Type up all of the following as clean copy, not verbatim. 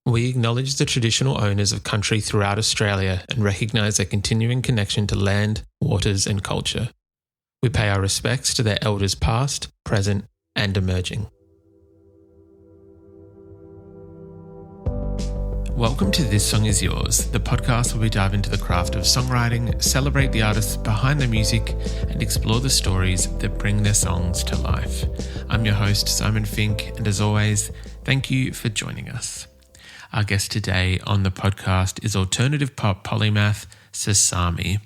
We acknowledge the traditional owners of country throughout Australia and recognise their continuing connection to land, waters and culture. We pay our respects to their elders past, present and emerging. Welcome to This Song Is Yours, the podcast where we dive into the craft of songwriting, celebrate the artists behind the music and explore the stories that bring their songs to life. I'm your host, Simon Fink, and as always, thank you for joining us. Our guest today on the podcast is alternative pop polymath Sasami.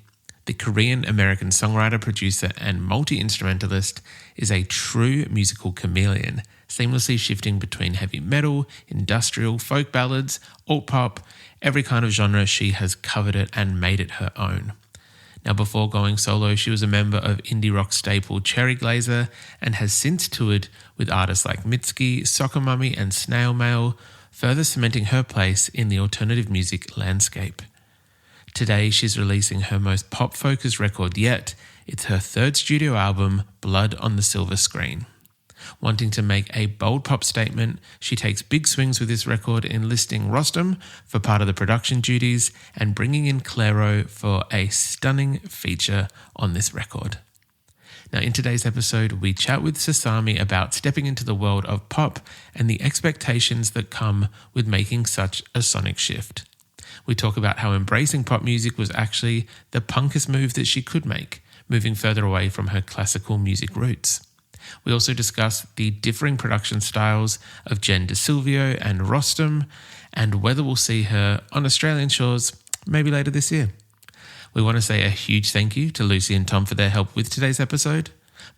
The Korean-American songwriter, producer, and multi-instrumentalist is a true musical chameleon, seamlessly shifting between heavy metal, industrial, folk ballads, alt-pop, every kind of genre. She has covered it and made it her own. Now, before going solo, she was a member of indie rock staple Cherry Glazerr and has since toured with artists like Mitski, Soccer Mummy, and Snail Mail, further cementing her place in the alternative music landscape. Today, she's releasing her most pop-focused record yet. It's her third studio album, Blood on the Silver Screen. Wanting to make a bold pop statement, she takes big swings with this record, enlisting Rostam for part of the production duties and bringing in Clairo for a stunning feature on this record. Now, in today's episode, we chat with Sasami about stepping into the world of pop and the expectations that come with making such a sonic shift. We talk about how embracing pop music was actually the punkest move that she could make, moving further away from her classical music roots. We also discuss the differing production styles of Jenn Decilveo and Rostam and whether we'll see her on Australian shores maybe later this year. We want to say a huge thank you to Lucy and Tom for their help with today's episode.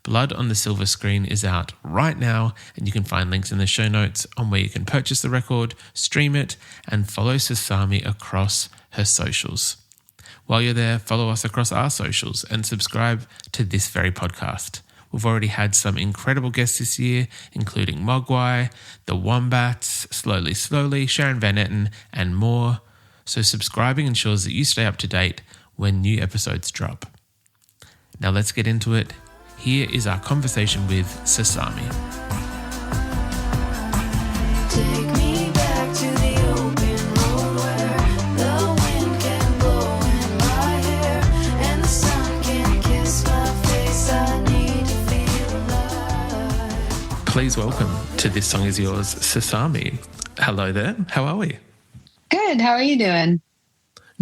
Blood on the Silver Screen is out right now, and you can find links in the show notes on where you can purchase the record, stream it, and follow Sasami across her socials. While you're there, follow us across our socials and subscribe to this very podcast. We've already had some incredible guests this year, including Mogwai, The Wombats, Slowly Slowly, Sharon Van Etten, and more. So subscribing ensures that you stay up to date when new episodes drop. Now let's get into it. Here is our conversation with Sasami. Take me back to the open road where the wind can blow in my hair and the sun can kiss my face. I need to feel alive. Please welcome to This Song Is Yours, Sasami. Hello there. How are we? Good. How are you doing?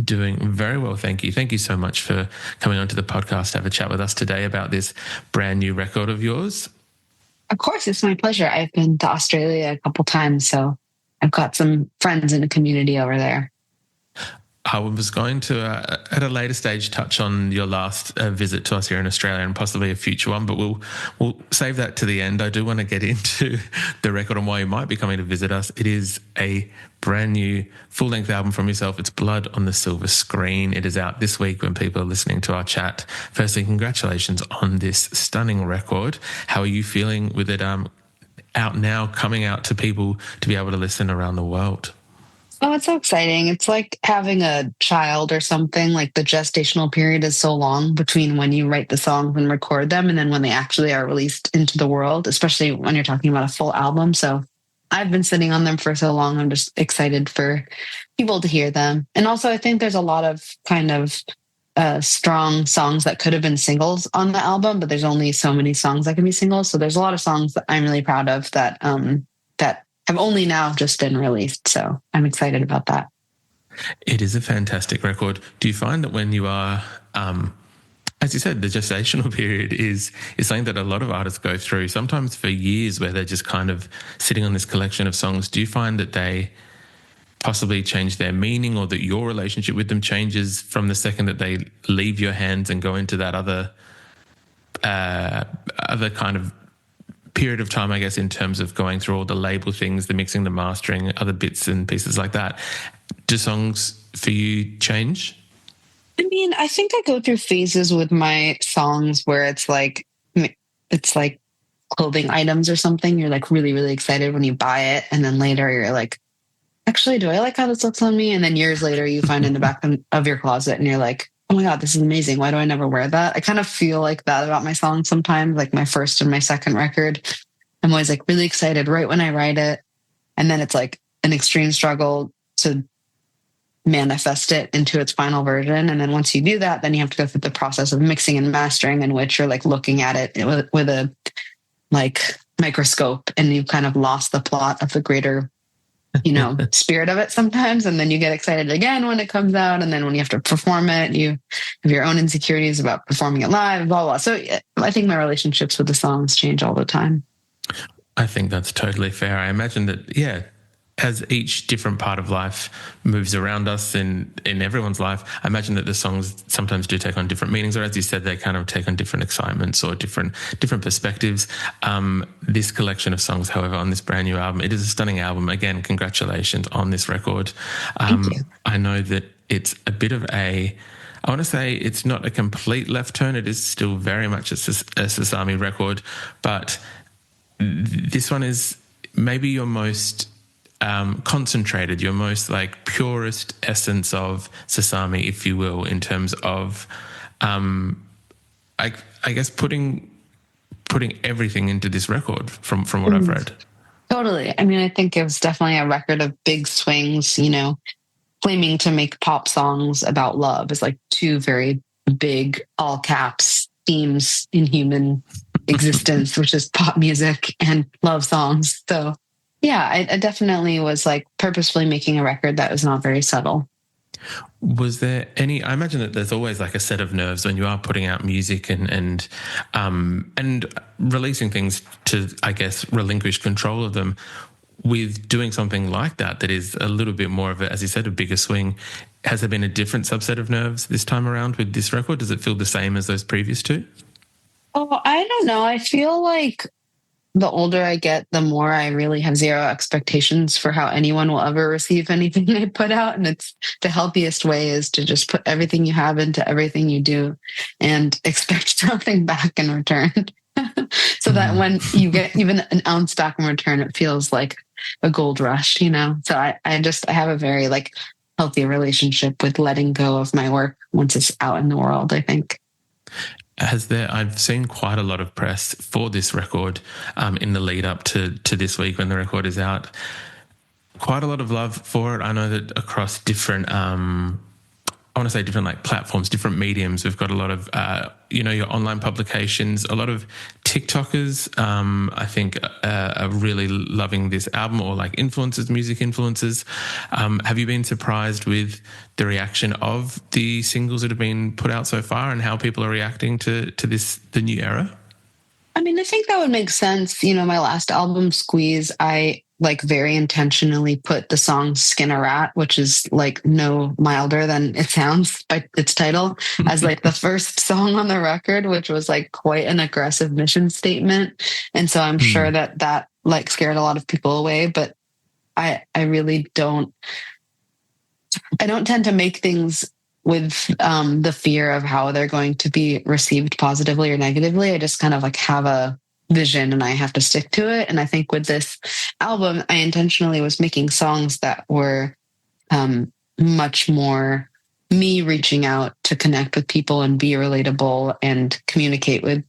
Doing very well, thank you. Thank you so much for coming onto the podcast to have a chat with us today about this brand new record of yours. Of course, it's my pleasure. I've been to Australia a couple times, so I've got some friends in the community over there. I was going to, at a later stage, touch on your last visit to us here in Australia and possibly a future one, but we'll save that to the end. I do want to get into the record and why you might be coming to visit us. It is a brand new full-length album from yourself. It's Blood on the Silver Screen. It is out this week when people are listening to our chat. Firstly, congratulations on this stunning record. How are you feeling with it out now, coming out to people to be able to listen around the world? Oh, it's so exciting. It's like having a child or something. Like the gestational period is so long between when you write the songs and record them and then when they actually are released into the world, especially when you're talking about a full album. So I've been sitting on them for so long. I'm just excited for people to hear them. And also I think there's a lot of kind of strong songs that could have been singles on the album, but there's only so many songs that can be singles. So there's a lot of songs that I'm really proud of that have only now just been released. So I'm excited about that. It is a fantastic record. Do you find that when you are, as you said, the gestational period is something that a lot of artists go through, sometimes for years, where they're just kind of sitting on this collection of songs. Do you find that they possibly change their meaning, or that your relationship with them changes from the second that they leave your hands and go into that other kind of period of time, I guess, in terms of going through all the label things, the mixing, the mastering, other bits and pieces like that? Do songs for you change? I mean, I think I go through phases with my songs where it's like clothing items or something. You're like really, really excited when you buy it. And then later you're like, actually, do I like how this looks on me? And then years later you find in the back of your closet and you're like, oh my God, this is amazing. Why do I never wear that? I kind of feel like that about my songs sometimes, like my first and my second record. I'm always like really excited right when I write it. And then it's like, an extreme struggle to manifest it into its final version. And then once you do that, then you have to go through the process of mixing and mastering, in which you're like looking at it with a like microscope, and you've kind of lost the plot of the greater, you know, spirit of it sometimes. And then you get excited again when it comes out. And then when you have to perform it, you have your own insecurities about performing it live, blah, blah. So I think my relationships with the songs change all the time. I think that's totally fair. I imagine that, yeah, as each different part of life moves around us in everyone's life, I imagine that the songs sometimes do take on different meanings, or as you said, they kind of take on different excitements or different perspectives. This collection of songs, however, on this brand new album, it is a stunning album. Again, congratulations on this record. Thank you. I know that it's a bit of I want to say it's not a complete left turn. It is still very much a Sasami record, but this one is maybe your most concentrated, your most like purest essence of Sasami, if you will, in terms of I guess putting everything into this record from what I've read. Totally. I mean, I think it was definitely a record of big swings, you know. Claiming to make pop songs about love is like two very big, all caps themes in human existence, which is pop music and love songs. So yeah, I definitely was like purposefully making a record that was not very subtle. Was there any? I imagine that there's always like a set of nerves when you are putting out music and releasing things to, I guess, relinquish control of them. With doing something like that is a little bit more of a, as you said, a bigger swing. Has there been a different subset of nerves this time around with this record? Does it feel the same as those previous two? Oh, I don't know. I feel like the older I get, the more I really have zero expectations for how anyone will ever receive anything I put out. And it's the healthiest way is to just put everything you have into everything you do and expect something back in return. So that when you get even an ounce back in return, it feels like a gold rush, you know? So I have a very like healthy relationship with letting go of my work once it's out in the world, I think. I've seen quite a lot of press for this record in the lead up to this week when the record is out. Quite a lot of love for it. I know that across different, different like platforms, different mediums, we've got a lot of, your online publications, a lot of TikTokers, I think are really loving this album, or like music influencers. Have you been surprised with the reaction of the singles that have been put out so far and how people are reacting to the new era? I mean, I think that would make sense. You know, my last album, Squeeze, I like very intentionally put the song Skin a Rat, which is like no milder than it sounds by its title, as like the first song on the record, which was like quite an aggressive mission statement. And so I'm sure that like scared a lot of people away, but I really don't tend to make things with the fear of how they're going to be received positively or negatively. I just kind of like have a vision and I have to stick to it. And I think with this album, I intentionally was making songs that were much more me reaching out to connect with people and be relatable and communicate with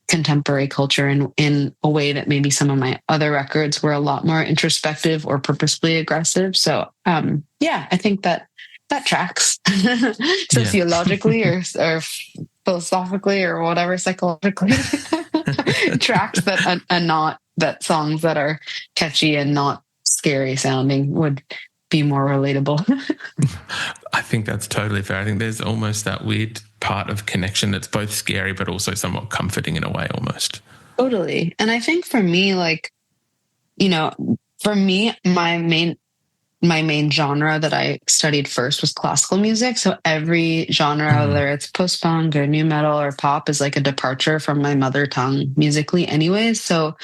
contemporary culture in a way that maybe some of my other records were a lot more introspective or purposefully aggressive. So I think that tracks sociologically or philosophically or whatever, psychologically. Tracks that are not that songs that are catchy and not scary sounding would be more relatable. I think that's totally fair. I think there's almost that weird part of connection that's both scary but also somewhat comforting in a way almost. Totally. And I think for me, like, you know, my main genre that I studied first was classical music. So every genre, whether it's post-punk or new metal or pop, is like a departure from my mother tongue musically anyways. So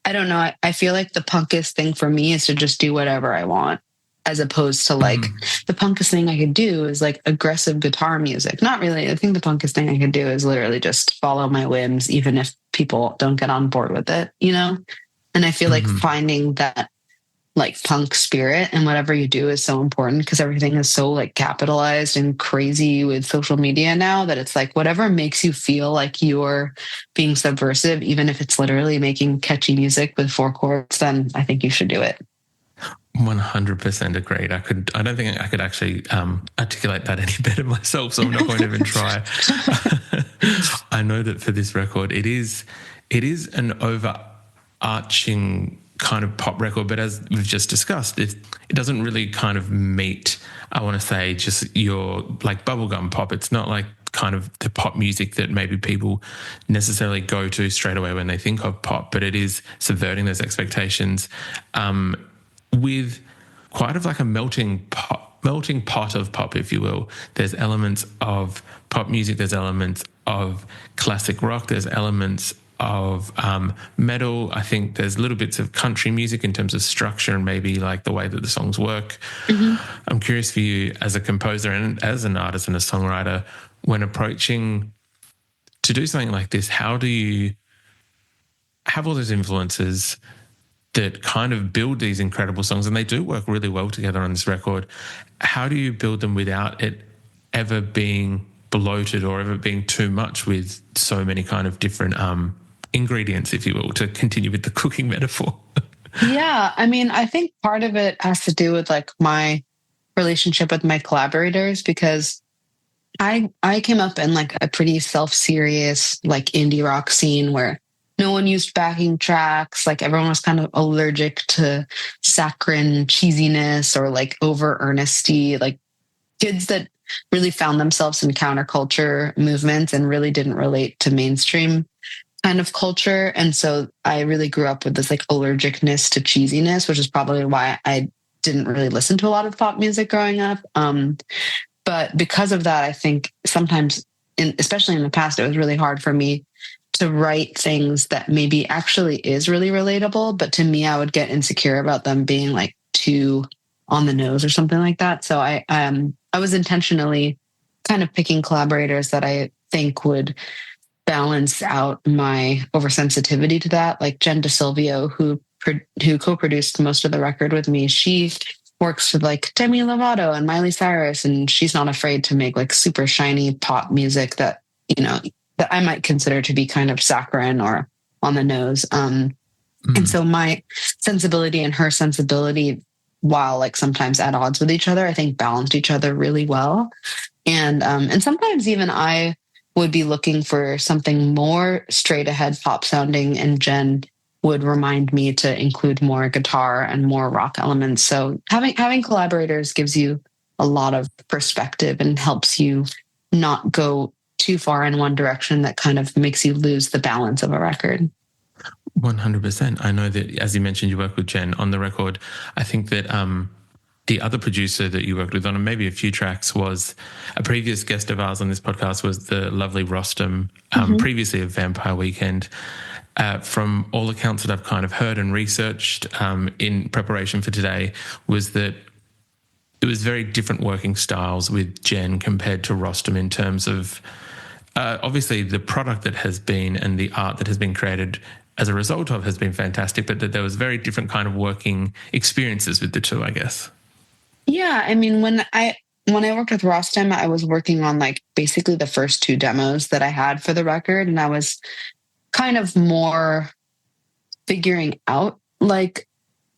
I don't know. I feel like the punkest thing for me is to just do whatever I want, as opposed to like the punkest thing I could do is like aggressive guitar music. Not really. I think the punkest thing I could do is literally just follow my whims, even if people don't get on board with it, you know? And I feel like finding that like punk spirit and whatever you do is so important, because everything is so like capitalized and crazy with social media now that it's like whatever makes you feel like you're being subversive, even if it's literally making catchy music with 4 chords, then I think you should do it. 100% agreed. I don't think I could actually articulate that any better myself, so I'm not going to even try. I know that for this record, it is an overarching kind of pop record, but as we've just discussed, it doesn't really kind of meet, I want to say, just your like bubblegum pop. It's not like kind of the pop music that maybe people necessarily go to straight away when they think of pop, but it is subverting those expectations with quite of like a melting pot of pop, if you will. There's elements of pop music, there's elements of classic rock, there's elements of metal. I think there's little bits of country music in terms of structure and maybe like the way that the songs work. I'm curious for you as a composer and as an artist and a songwriter, when approaching to do something like this, how do you have all those influences that kind of build these incredible songs, and they do work really well together on this record? How do you build them without it ever being bloated or ever being too much with so many kind of different ingredients, if you will, to continue with the cooking metaphor? Yeah, I mean, I think part of it has to do with like my relationship with my collaborators, because I came up in like a pretty self-serious like indie rock scene where no one used backing tracks. Like everyone was kind of allergic to saccharine cheesiness or like over earnesty, like kids that really found themselves in counterculture movements and really didn't relate to mainstream kind of culture. And so I really grew up with this like allergicness to cheesiness, which is probably why I didn't really listen to a lot of pop music growing up. But because of that, I think sometimes, especially in the past, it was really hard for me to write things that maybe actually is really relatable. But to me, I would get insecure about them being like too on the nose or something like that. So I was intentionally kind of picking collaborators that I think would balance out my oversensitivity to that. Like Jenn Decilveo, who co-produced most of the record with me, she works with like Demi Lovato and Miley Cyrus, and she's not afraid to make like super shiny pop music that, you know, that I might consider to be kind of saccharine or on the nose. And so my sensibility and her sensibility, while like sometimes at odds with each other, I think balanced each other really well. And sometimes even I would be looking for something more straight ahead pop sounding, and Jen would remind me to include more guitar and more rock elements. So having collaborators gives you a lot of perspective and helps you not go too far in one direction that kind of makes you lose the balance of a record. 100%. I know that, as you mentioned, you work with Jen on the record. I think that the other producer that you worked with on maybe a few tracks was a previous guest of ours on this podcast, was the lovely Rostam, previously of Vampire Weekend. From all accounts that I've kind of heard and researched in preparation for today, was that it was very different working styles with Jen compared to Rostam in terms of obviously the product that has been and the art that has been created as a result of has been fantastic, but that there was very different kind of working experiences with the two, I guess. Yeah, I mean, when I worked with Rostam, I was working on like basically the first two demos that I had for the record, and I was kind of more figuring out like,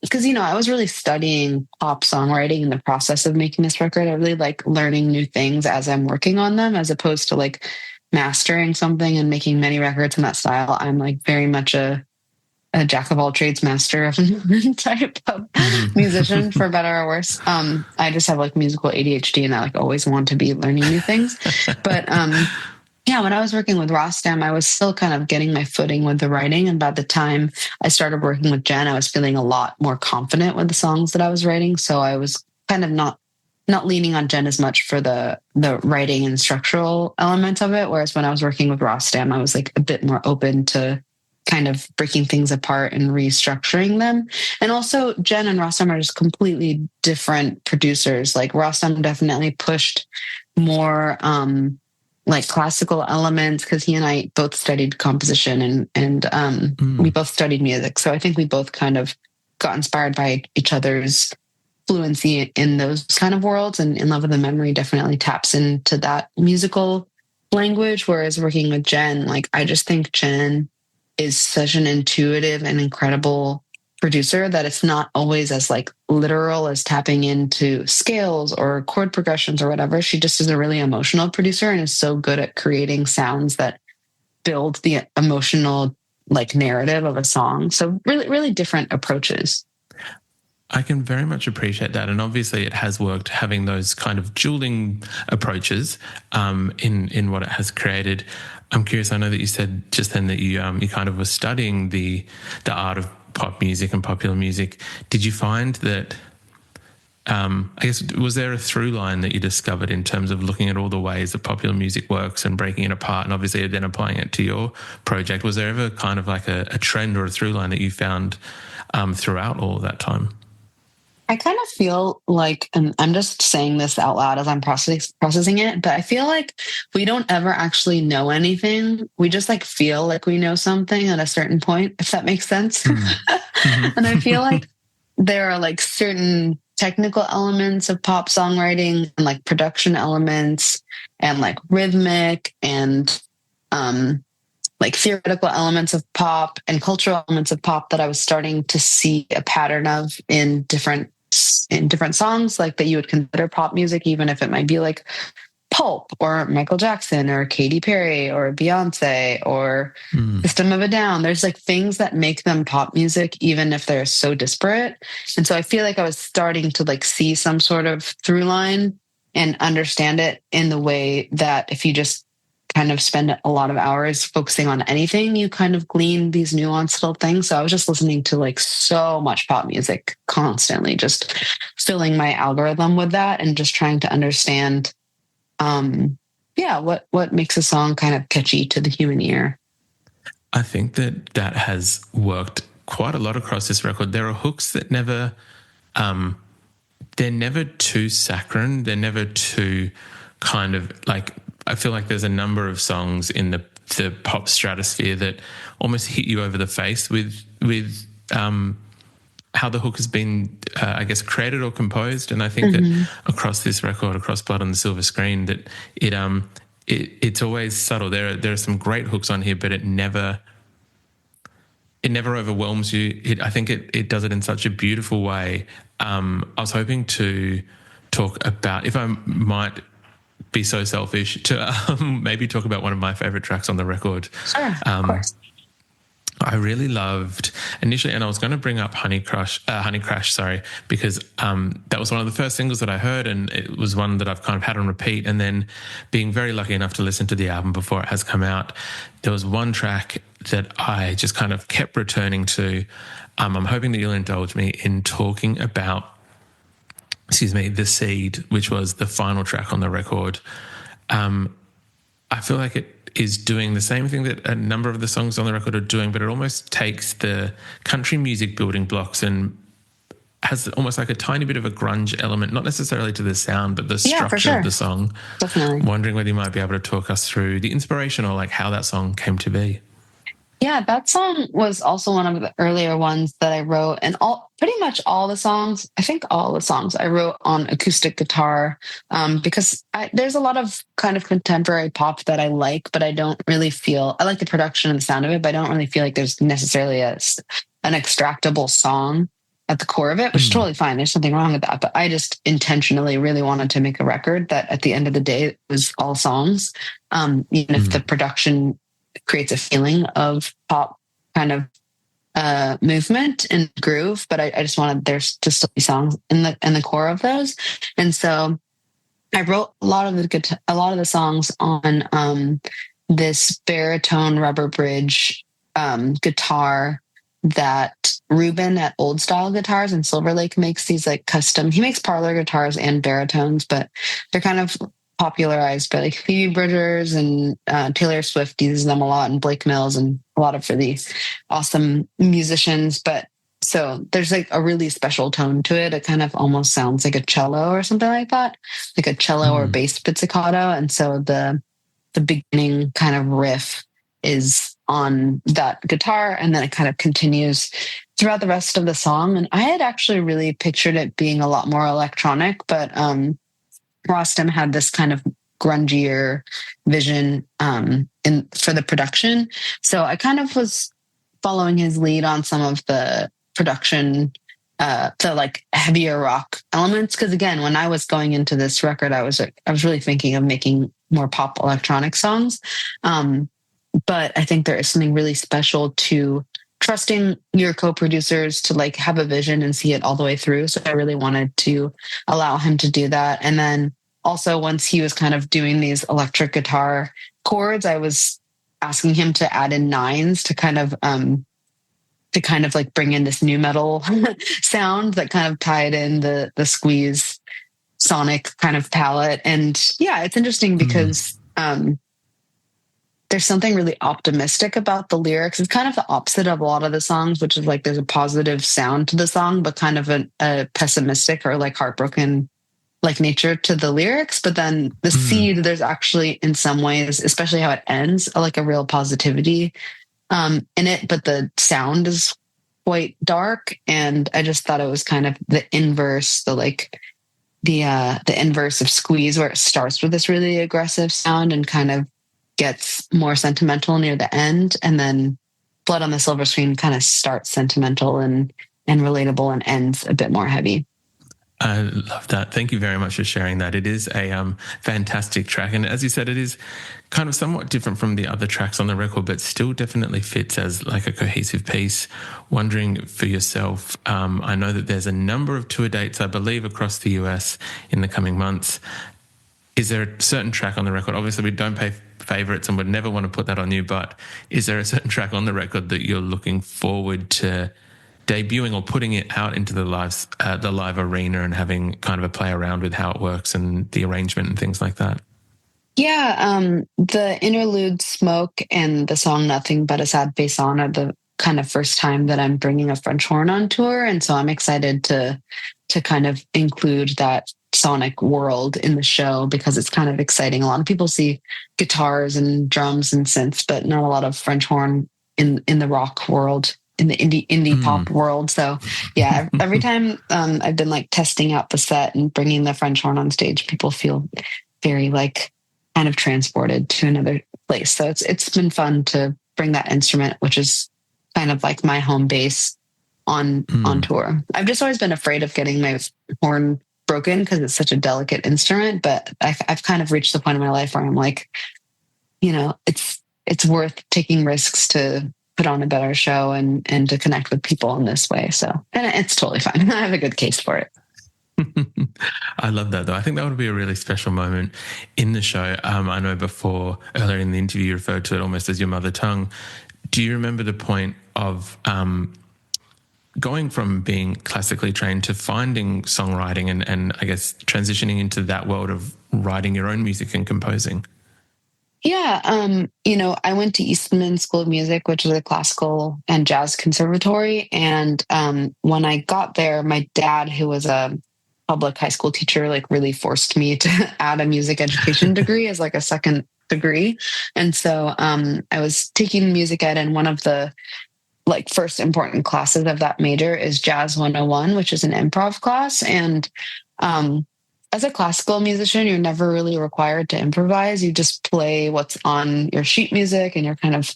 because, you know, I was really studying pop songwriting in the process of making this record. I really like learning new things as I'm working on them, as opposed to like mastering something and making many records in that style. I'm like very much a jack of all trades, master of none type of musician, for better or worse. I just have like musical ADHD, and I like always want to be learning new things. But yeah, when I was working with Rostam, I was still kind of getting my footing with the writing. And by the time I started working with Jen, I was feeling a lot more confident with the songs that I was writing. So I was kind of not leaning on Jen as much for the writing and structural elements of it. Whereas when I was working with Rostam, I was like a bit more open to kind of breaking things apart and restructuring them. And also Jen and Rostam are just completely different producers. Like Rostam definitely pushed more like classical elements, because he and I both studied composition and we both studied music. So I think we both kind of got inspired by each other's fluency in those kind of worlds. And In Love with the Memory definitely taps into that musical language. Whereas working with Jen, like I just think Jen is such an intuitive and incredible producer that it's not always as like literal as tapping into scales or chord progressions or whatever. She just is a really emotional producer and is so good at creating sounds that build the emotional like narrative of a song. So really, really different approaches. I can very much appreciate that, and obviously it has worked having those kind of dueling approaches in what it has created. I'm curious. I know that you said just then that you kind of were studying the art of pop music and popular music. Did you find that? I guess, was there a through line that you discovered in terms of looking at all the ways that popular music works and breaking it apart, and obviously then applying it to your project? Was there ever kind of like a trend or a through line that you found throughout all of that time? I kind of feel like, and I'm just saying this out loud as I'm processing it, but I feel like we don't ever actually know anything. We just like feel like we know something at a certain point, if that makes sense. Mm-hmm. And I feel like there are like certain technical elements of pop songwriting and like production elements and like rhythmic and like theoretical elements of pop and cultural elements of pop that I was starting to see a pattern of in different songs, like that you would consider pop music, even if it might be like Pulp or Michael Jackson or Katy Perry or Beyonce or System of a Down. There's like things that make them pop music, even if they're so disparate. And so I feel like I was starting to like see some sort of through line and understand it in the way that if you just kind of spend a lot of hours focusing on anything, you kind of glean these nuanced little things. So I was just listening to like so much pop music constantly, just filling my algorithm with that and just trying to understand, what makes a song kind of catchy to the human ear. I think that has worked quite a lot across this record. There are hooks that never, they're never too saccharine. They're never too kind of like, I feel like there's a number of songs in the pop stratosphere that almost hit you over the face with how the hook has been, I guess, created or composed. And I think that across this record, across Blood on the Silver Screen, that it's always subtle. There are some great hooks on here, but it never overwhelms you. I think it does it in such a beautiful way. I was hoping to talk about, if I might be so selfish, to maybe talk about one of my favorite tracks on the record. Sure, of course. I really loved initially, and I was going to bring up Honey Crash, because that was one of the first singles that I heard, and it was one that I've kind of had on repeat. And then being very lucky enough to listen to the album before it has come out, there was one track that I just kind of kept returning to. I'm hoping that you'll indulge me in talking about, The Seed, which was the final track on the record. I feel like it is doing the same thing that a number of the songs on the record are doing, but it almost takes the country music building blocks and has almost like a tiny bit of a grunge element, not necessarily to the sound, but the structure of the song. Definitely. I'm wondering whether you might be able to talk us through the inspiration or like how that song came to be. Yeah, that song was also one of the earlier ones that I wrote, and pretty much all the songs I wrote on acoustic guitar, because there's a lot of kind of contemporary pop that I like, but I don't really feel, I like the production and the sound of it, but I don't really feel like there's necessarily an extractable song at the core of it, which is totally fine. There's nothing wrong with that. But I just intentionally really wanted to make a record that at the end of the day, it was all songs, even if the production creates a feeling of pop kind of movement and groove, but I just wanted there to still be songs in the core of those. And so I wrote a lot of the songs on this baritone rubber bridge guitar that Ruben at Old Style Guitars in Silver Lake makes. These like custom, he makes parlor guitars and baritones, but they're kind of popularized by like Phoebe Bridgers and Taylor Swift uses them a lot, and Blake Mills, and a lot of really awesome musicians. But so there's like a really special tone to it. It kind of almost sounds like a cello or something like that, like a cello or bass pizzicato. And so the beginning kind of riff is on that guitar, and then it kind of continues throughout the rest of the song. And I had actually really pictured it being a lot more electronic, but Rostam had this kind of grungier vision for the production. So I kind of was following his lead on some of the production, the like heavier rock elements. Because again, when I was going into this record, I was really thinking of making more pop electronic songs. But I think there is something really special to trusting your co-producers to like have a vision and see it all the way through. So I really wanted to allow him to do that. And then also once he was kind of doing these electric guitar chords, I was asking him to add in nines to kind of like bring in this new metal sound that kind of tied in the Squeeze sonic kind of palette. And yeah, it's interesting because there's something really optimistic about the lyrics. It's kind of the opposite of a lot of the songs, which is like there's a positive sound to the song, but kind of a pessimistic or like heartbroken like nature to the lyrics. But then the seed, there's actually in some ways, especially how it ends, like a real positivity in it. But the sound is quite dark. And I just thought it was kind of the inverse, the inverse of Squeeze, where it starts with this really aggressive sound and kind of gets more sentimental near the end, and then Blood on the Silver Screen kind of starts sentimental and relatable and ends a bit more heavy. I love that. Thank you very much for sharing that. It is a fantastic track. And as you said, it is kind of somewhat different from the other tracks on the record, but still definitely fits as like a cohesive piece. Wondering for yourself, I know that there's a number of tour dates, I believe, across the US in the coming months. Is there a certain track on the record? Obviously, we don't pay favorites and would never want to put that on you, but is there a certain track on the record that you're looking forward to debuting or putting it out into the live arena and having kind of a play around with how it works and the arrangement and things like that? Yeah, the interlude Smoke and the song Nothing But a Sad Face On are the kind of first time that I'm bringing a French horn on tour. And so I'm excited to kind of include that sonic world in the show because it's kind of exciting. A lot of people see guitars and drums and synths, but not a lot of French horn in the rock world, in the indie pop world. So yeah, every time I've been like testing out the set and bringing the French horn on stage, people feel very like kind of transported to another place. So it's been fun to bring that instrument, which is kind of like my home base on tour. I've just always been afraid of getting my horn broken because it's such a delicate instrument, but I've kind of reached the point in my life where I'm like, it's worth taking risks to put on a better show and to connect with people in this way. So, and it's totally fine. I have a good case for it. I love that though. I think that would be a really special moment in the show. I know earlier in the interview, you referred to it almost as your mother tongue. Do you remember the point of going from being classically trained to finding songwriting and I guess transitioning into that world of writing your own music and composing? Yeah. I went to Eastman School of Music, which is a classical and jazz conservatory. And when I got there, my dad, who was a public high school teacher, like really forced me to add a music education degree as like a second degree. And so I was taking music ed, and one of the like first important classes of that major is Jazz 101, which is an improv class. And as a classical musician, you're never really required to improvise. You just play what's on your sheet music, and you're kind of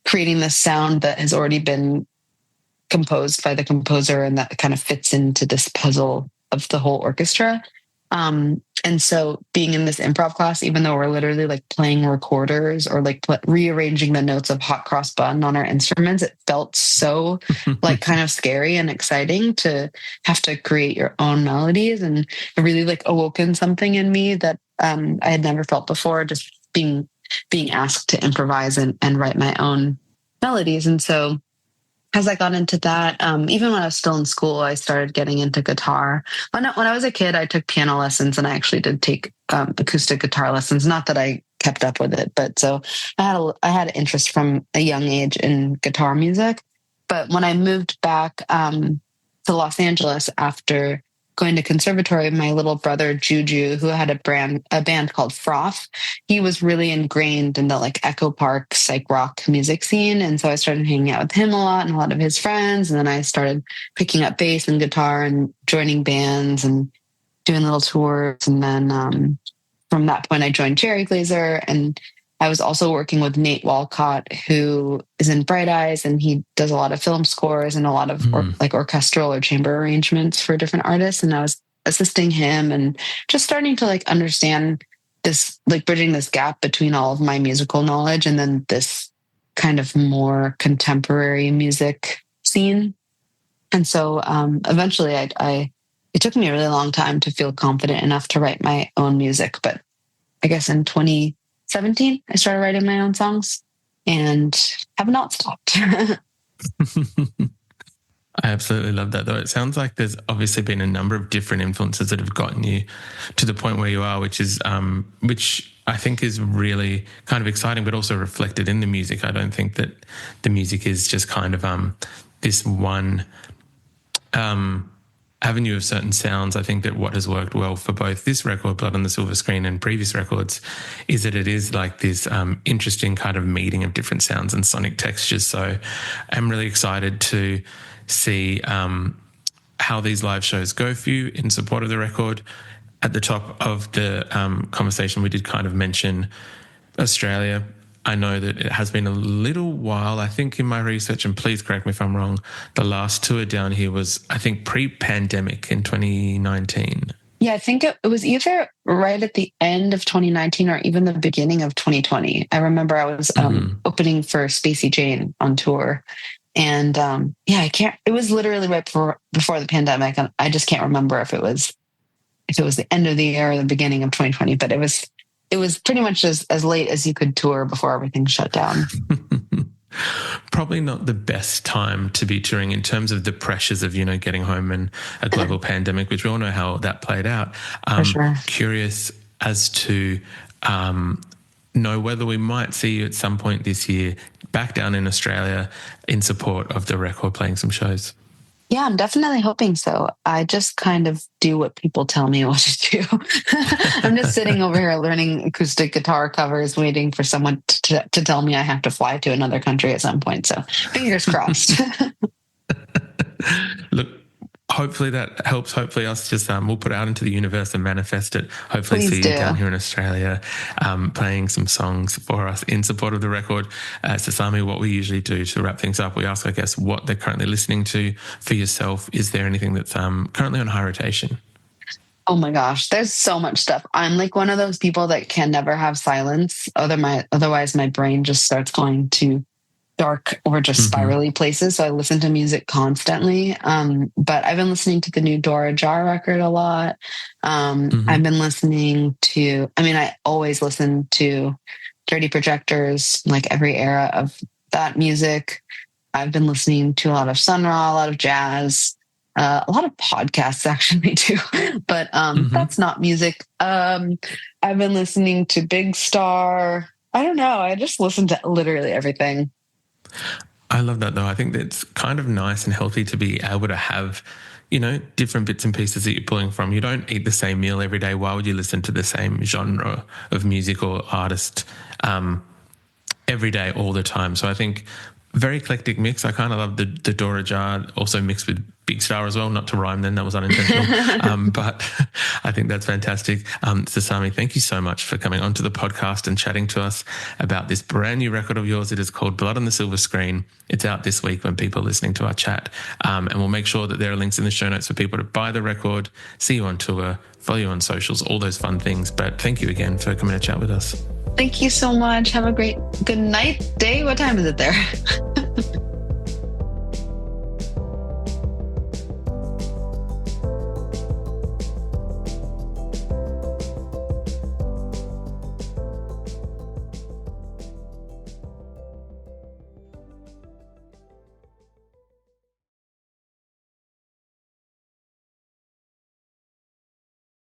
creating this sound that has already been composed by the composer, and that kind of fits into this puzzle of the whole orchestra. And so being in this improv class, even though we're literally like playing recorders or like rearranging the notes of Hot Cross Bun on our instruments, it felt so like kind of scary and exciting to have to create your own melodies. And it really like awoken something in me that I had never felt before, just being asked to improvise and write my own melodies. And so as I got into that, even when I was still in school, I started getting into guitar. When I was a kid, I took piano lessons, and I actually did take acoustic guitar lessons. Not that I kept up with it, but so I had interest from a young age in guitar music. But when I moved back to Los Angeles after going to conservatory, my little brother Juju, who had a band called Froth, he was really ingrained in the like Echo Park psych rock music scene. And so I started hanging out with him a lot and a lot of his friends. And then I started picking up bass and guitar and joining bands and doing little tours. And then from that point, I joined Cherry Glazer. And I was also working with Nate Walcott, who is in Bright Eyes, and he does a lot of film scores and a lot of like orchestral or chamber arrangements for different artists. And I was assisting him and just starting to like understand this, like bridging this gap between all of my musical knowledge and then this kind of more contemporary music scene. And so eventually it took me a really long time to feel confident enough to write my own music. But I guess in 2017, I started writing my own songs and have not stopped. I absolutely love that, though. It sounds like there's obviously been a number of different influences that have gotten you to the point where you are, which I think is really kind of exciting, but also reflected in the music. I don't think that the music is just kind of this one avenue of certain sounds. I think that what has worked well for both this record, Blood on the Silver Screen, and previous records is that it is like this interesting kind of meeting of different sounds and sonic textures. So I'm really excited to see how these live shows go for you in support of the record. At the top of the conversation, we did kind of mention Australia. I know that it has been a little while, I think, in my research, and please correct me if I'm wrong, the last tour down here was, I think, pre-pandemic in 2019. Yeah, I think it was either right at the end of 2019 or even the beginning of 2020. I remember I was opening for Spacey Jane on tour. And it was literally right before the pandemic. And I just can't remember if it was the end of the year or the beginning of 2020, but it was pretty much as late as you could tour before everything shut down. Probably not the best time to be touring in terms of the pressures of, getting home and a global pandemic, which we all know how that played out. For sure. Curious as to know whether we might see you at some point this year back down in Australia in support of the record, playing some shows. Yeah, I'm definitely hoping so. I just kind of do what people tell me what to do. I'm just sitting over here learning acoustic guitar covers, waiting for someone to tell me I have to fly to another country at some point. So fingers crossed. Look, hopefully that helps. Hopefully us just we'll put it out into the universe and manifest it. Hopefully Please see do. you down here in Australia playing some songs for us in support of the record. Sasami, what we usually do to wrap things up, we ask, I guess, what they're currently listening to for yourself. Is there anything that's currently on high rotation? Oh my gosh, there's so much stuff. I'm like one of those people that can never have silence. Otherwise my brain just starts going to dark or just spirally places. So I listen to music constantly. But I've been listening to the new Dora Jar record a lot. I've been listening to, I always listen to Dirty Projectors, like every era of that music. I've been listening to a lot of Sun Ra, a lot of jazz, a lot of podcasts actually too, but that's not music. I've been listening to Big Star. I don't know. I just listen to literally everything. I love that, though. I think that's kind of nice and healthy to be able to have, different bits and pieces that you're pulling from. You don't eat the same meal every day. Why would you listen to the same genre of music or artist every day, all the time? So I think very eclectic mix. I kind of love the Dora Jar, also mixed with Big Star as well. Not to rhyme then, that was unintentional. But I think that's fantastic. Sasami, thank you so much for coming onto the podcast and chatting to us about this brand new record of yours. It is called Blood on the Silver Screen. It's out this week when people are listening to our chat. And we'll make sure that there are links in the show notes for people to buy the record, see you on tour, follow you on socials, all those fun things. But thank you again for coming to chat with us. Thank you so much. Have a good night, day. What time is it there?